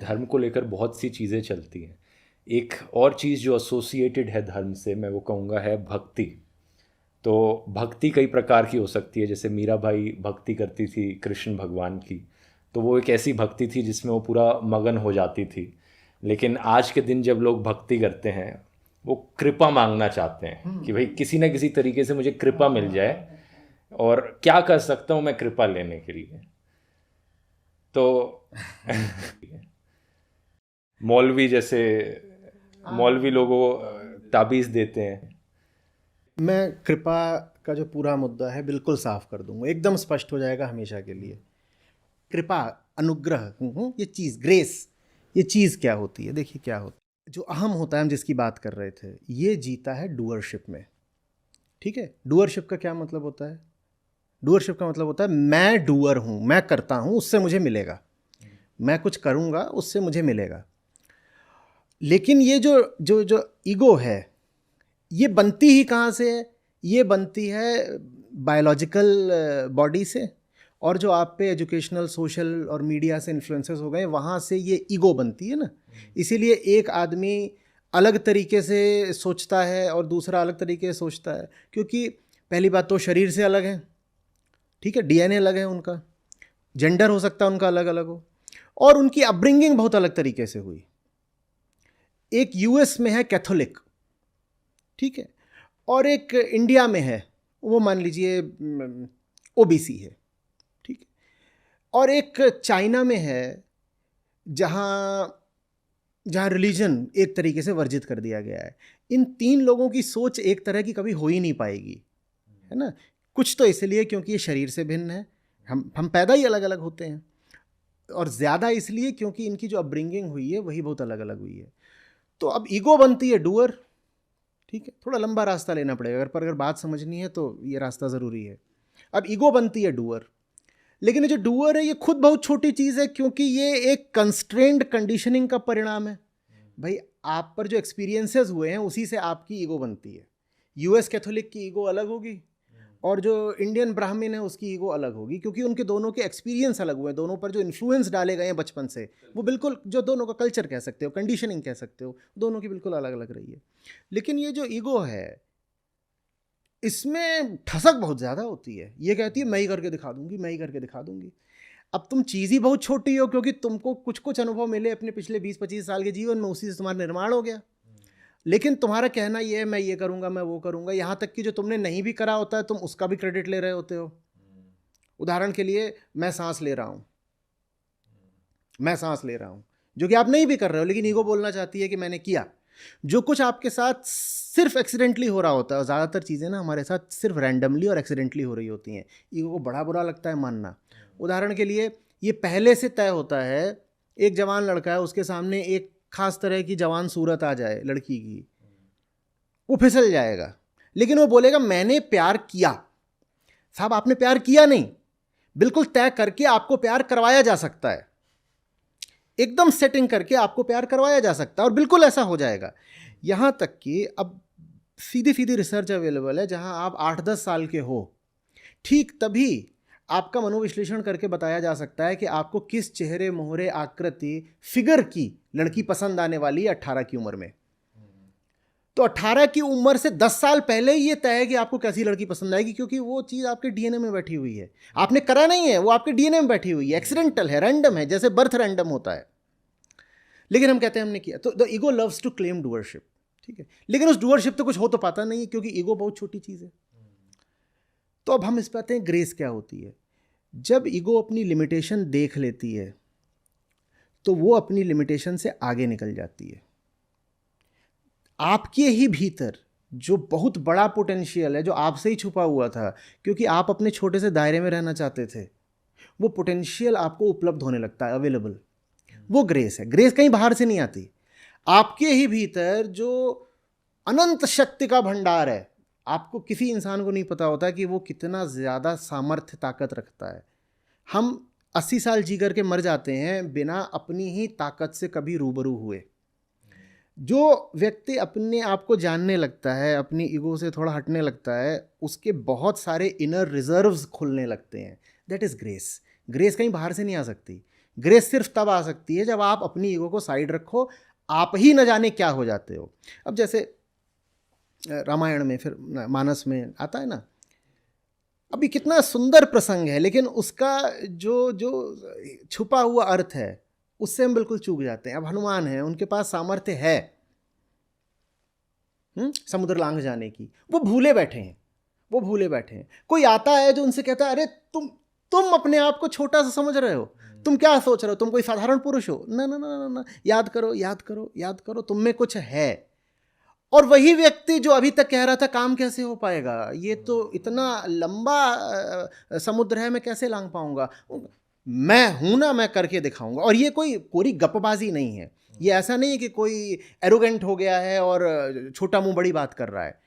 धर्म को लेकर बहुत सी चीज़ें चलती हैं। एक और चीज़ जो एसोसिएटेड है धर्म से, मैं वो कहूँगा है भक्ति। तो भक्ति कई प्रकार की हो सकती है, जैसे मीराबाई भक्ति करती थी कृष्ण भगवान की, तो वो एक ऐसी भक्ति थी जिसमें वो पूरा मगन हो जाती थी। लेकिन आज के दिन जब लोग भक्ति करते हैं, वो कृपा मांगना चाहते हैं कि भाई किसी ना किसी तरीके से मुझे कृपा मिल जाए, और क्या कर सकता हूँ मैं कृपा लेने के लिए। तो मौलवी जैसे मौलवी लोगों को ताबीज़ देते हैं। मैं कृपा का जो पूरा मुद्दा है बिल्कुल साफ कर दूंगा, एकदम स्पष्ट हो जाएगा हमेशा के लिए। कृपा, अनुग्रह, ये चीज़, ग्रेस, ये चीज़ क्या होती है? देखिए क्या होता है, जो अहम होता है, हम जिसकी बात कर रहे थे, ये जीता है डूअरशिप में। ठीक है, डूअरशिप का क्या मतलब होता है? डूअरशिप का मतलब होता है मैं डूअर हूँ, मैं करता हूँ, उससे मुझे मिलेगा, मैं कुछ करूँगा उससे मुझे मिलेगा। लेकिन ये जो जो जो ईगो है, ये बनती ही कहाँ से है? ये बनती है बायोलॉजिकल बॉडी से, और जो आप पे एजुकेशनल, सोशल और मीडिया से इन्फ्लुएंसेस हो गए, वहाँ से ये ईगो बनती है ना। इसीलिए एक आदमी अलग तरीके से सोचता है और दूसरा अलग तरीके से सोचता है, क्योंकि पहली बात तो शरीर से अलग है, ठीक है, डीएनए अलग है उनका, जेंडर हो सकता है उनका अलग अलग हो, और उनकी अपब्रिंगिंग बहुत अलग तरीके से हुई। एक यूएस में है कैथोलिक, ठीक है, और एक इंडिया में है, वो मान लीजिए ओबीसी है, ठीक है, और एक चाइना में है जहाँ जहाँ रिलीजन एक तरीके से वर्जित कर दिया गया है। इन तीन लोगों की सोच एक तरह की कभी हो ही नहीं पाएगी, है ना। कुछ तो इसलिए क्योंकि ये शरीर से भिन्न है, हम पैदा ही अलग अलग होते हैं, और ज़्यादा इसलिए क्योंकि इनकी जो अपब्रिंगिंग हुई है वही बहुत अलग अलग हुई है। तो अब ईगो बनती है डूअर, ठीक है, थोड़ा लंबा रास्ता लेना पड़ेगा, अगर बात समझनी है तो ये रास्ता ज़रूरी है। अब ईगो बनती है डूअर, लेकिन ये जो डूअर है ये खुद बहुत छोटी चीज़ है, क्योंकि ये एक कंस्ट्रेंड कंडीशनिंग का परिणाम है। भाई आप पर जो एक्सपीरियंसेस हुए हैं उसी से आपकी ईगो बनती है। यूएस कैथोलिक की ईगो अलग होगी, और जो इंडियन ब्राह्मण है उसकी ईगो अलग होगी, क्योंकि उनके दोनों के एक्सपीरियंस अलग हुए हैं, दोनों पर जो इन्फ्लुएंस डाले गए हैं बचपन से, वो बिल्कुल, जो दोनों का कल्चर कह सकते हो, कंडीशनिंग कह सकते हो, दोनों की बिल्कुल अलग अलग रही है। लेकिन ये जो ईगो है, इसमें ठसक बहुत ज़्यादा होती है। ये कहती है मैं ही करके दिखा दूंगी, मैं ही करके दिखा दूंगी। अब तुम चीज़ ही बहुत छोटी हो, क्योंकि तुमको कुछ कुछ अनुभव मिले अपने पिछले 20-25 साल के जीवन में, उसी से तुम्हारा निर्माण हो गया। लेकिन तुम्हारा कहना ये है मैं ये करूँगा, मैं वो करूँगा, यहाँ तक कि जो तुमने नहीं भी करा होता है तुम उसका भी क्रेडिट ले रहे होते हो। उदाहरण के लिए, मैं सांस ले रहा हूँ, मैं सांस ले रहा हूँ, जो कि आप नहीं भी कर रहे हो, लेकिन ईगो बोलना चाहती है कि मैंने किया। जो कुछ आपके साथ सिर्फ एक्सीडेंटली हो रहा होता है, और ज़्यादातर चीज़ें ना हमारे साथ सिर्फ रैंडमली और एक्सीडेंटली हो रही होती हैं, ईगो को बड़ा बुरा लगता है मानना। उदाहरण के लिए, ये पहले से तय होता है, एक जवान लड़का है, उसके सामने एक खास तरह की जवान सूरत आ जाए लड़की की, वो फिसल जाएगा, लेकिन वो बोलेगा मैंने प्यार किया। साहब आपने प्यार किया नहीं, बिल्कुल तय करके आपको प्यार करवाया जा सकता है, एकदम सेटिंग करके आपको प्यार करवाया जा सकता है, और बिल्कुल ऐसा हो जाएगा। यहां तक कि अब सीधी सीधी रिसर्च अवेलेबल है, जहां आप 8-10 साल के हो, ठीक तभी आपका मनोविश्लेषण करके बताया जा सकता है कि आपको किस चेहरे मोहरे आकृति फिगर की लड़की पसंद आने वाली है 18 की उम्र में। तो 18 की उम्र से 10 साल पहले ही ये तय है कि आपको कैसी लड़की पसंद आएगी, क्योंकि वो चीज़ आपके डीएनए में बैठी हुई है, आपने करा नहीं है, वो आपके डीएनए में बैठी हुई है, एक्सीडेंटल है, रैंडम है, जैसे बर्थ रैंडम होता है। लेकिन हम कहते हैं हमने किया। तो the ego loves to claim doership, ठीक है, लेकिन उस डूअरशिप तो कुछ हो तो पाता नहीं है, क्योंकि ईगो बहुत छोटी चीज़ है। तो अब हम इस पर आते हैं, ग्रेस क्या होती है। जब ईगो अपनी लिमिटेशन देख लेती है तो वो अपनी लिमिटेशन से आगे निकल जाती है। आपके ही भीतर जो बहुत बड़ा पोटेंशियल है, जो आपसे ही छुपा हुआ था, क्योंकि आप अपने छोटे से दायरे में रहना चाहते थे, वो पोटेंशियल आपको उपलब्ध होने लगता है, अवेलेबल। वो ग्रेस है। ग्रेस कहीं बाहर से नहीं आती, आपके ही भीतर जो अनंत शक्ति का भंडार है। आपको, किसी इंसान को नहीं पता होता कि वो कितना ज़्यादा सामर्थ्य, ताकत रखता है। हम 80 साल जी करके मर जाते हैं बिना अपनी ही ताकत से कभी रूबरू हुए। जो व्यक्ति अपने आप को जानने लगता है, अपनी ईगो से थोड़ा हटने लगता है, उसके बहुत सारे इनर रिजर्व्स खुलने लगते हैं। That is grace. ग्रेस कहीं बाहर से नहीं आ सकती। ग्रेस सिर्फ तब आ सकती है जब आप अपनी ईगो को साइड रखो, आप ही न जाने क्या हो जाते हो। अब जैसे रामायण में, फिर मानस में आता है ना, अभी कितना सुंदर प्रसंग है, लेकिन उसका जो जो छुपा हुआ अर्थ है उससे हम बिल्कुल चूक जाते हैं। अब हनुमान है, उनके पास सामर्थ्य है समुद्र लांघ जाने की, वो भूले बैठे हैं, वो भूले बैठे हैं। कोई आता है जो उनसे कहता है, अरे तुम अपने आप को छोटा सा समझ रहे हो, तुम क्या सोच रहे हो, तुम कोई साधारण पुरुष हो, ना ना ना ना ना, याद करो याद करो याद करो, तुम में कुछ है। और वही व्यक्ति जो अभी तक कह रहा था काम कैसे हो पाएगा, ये तो इतना लंबा समुद्र है, मैं कैसे लांघ पाऊंगा, मैं हूं ना, मैं करके दिखाऊंगा। और ये कोई पूरी गपबाजी नहीं है, ये ऐसा नहीं है कि कोई एरोगेंट हो गया है और छोटा मुंह बड़ी बात कर रहा है।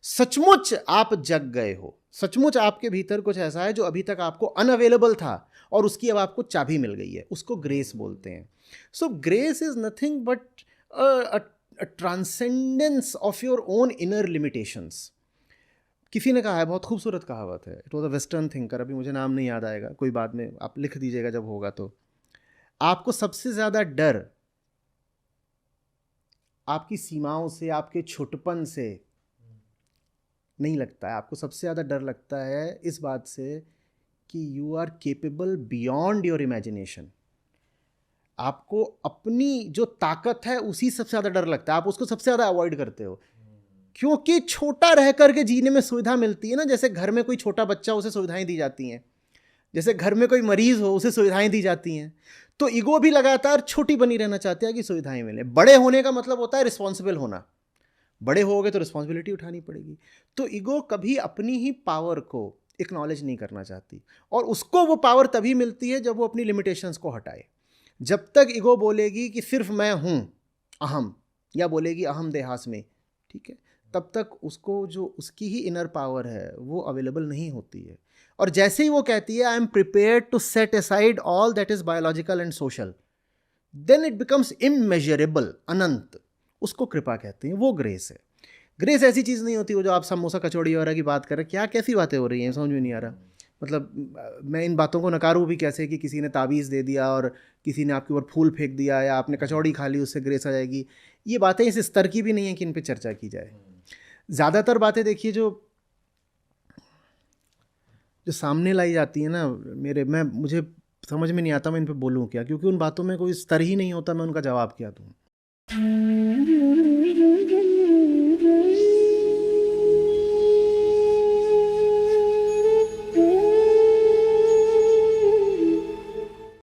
सचमुच आप जग गए हो, सचमुच आपके भीतर कुछ ऐसा है जो अभी तक आपको अनअवेलेबल था और उसकी अब आपको चाबी मिल गई है, उसको ग्रेस बोलते हैं। So grace is nothing but a transcendence of your own inner limitations। किसी ने कहा है, बहुत खूबसूरत कहावत है, it was a western thinker, अभी मुझे नाम नहीं याद आएगा, कोई बाद में आप लिख दीजिएगा जब होगा तो। आपको सबसे ज़्यादा डर आपकी सीमाओं से, आपके छोटपन से नहीं लगता है, आपको सबसे ज़्यादा डर लगता है इस बात से कि you are capable beyond your imagination. आपको अपनी जो ताकत है उसी सबसे ज़्यादा डर लगता है, आप उसको सबसे ज़्यादा अवॉइड करते हो, क्योंकि छोटा रह करके जीने में सुविधा मिलती है ना। जैसे घर में कोई छोटा बच्चा, उसे सुविधाएं दी जाती हैं, जैसे घर में कोई मरीज हो उसे सुविधाएं दी जाती हैं। तो ईगो भी लगातार छोटी बनी रहना चाहती है कि सुविधाएं मिले। बड़े होने का मतलब होता है रिस्पॉन्सिबल होना, बड़े होगे तो रिस्पॉन्सिबिलिटी उठानी पड़ेगी। तो ईगो कभी अपनी ही पावर को एक्नॉलेज नहीं करना चाहती, और उसको वो पावर तभी मिलती है जब वो अपनी लिमिटेशंस को हटाए। जब तक ईगो बोलेगी कि सिर्फ मैं हूँ अहम, या बोलेगी अहम देहास्मि, ठीक है, तब तक उसको जो उसकी ही इनर पावर है वो अवेलेबल नहीं होती है। और जैसे ही वो कहती है I am prepared to set aside all that is biological and social, then it becomes immeasurable, अनंत, उसको कृपा कहते हैं, वो ग्रेस है। ग्रेस ऐसी चीज़ नहीं होती वो जो आप समोसा कचौड़ी वगैरह की बात कर रहे हैं, क्या कैसी बातें हो रही हैं, समझ में नहीं आ रहा। मतलब मैं इन बातों को नकारूं भी कैसे कि किसी ने ताबीज़ दे दिया और किसी ने आपके ऊपर फूल फेंक दिया या आपने कचौड़ी खा ली उससे ग्रेस आ जाएगी, ये बातें इस स्तर की भी नहीं है कि इन पे चर्चा की जाए। ज़्यादातर बातें देखिए जो जो सामने लाई जाती है ना, मुझे समझ में नहीं आता मैं इन पे बोलूँ क्या, क्योंकि उन बातों में कोई स्तर ही नहीं होता, मैं उनका जवाब क्या दूँ।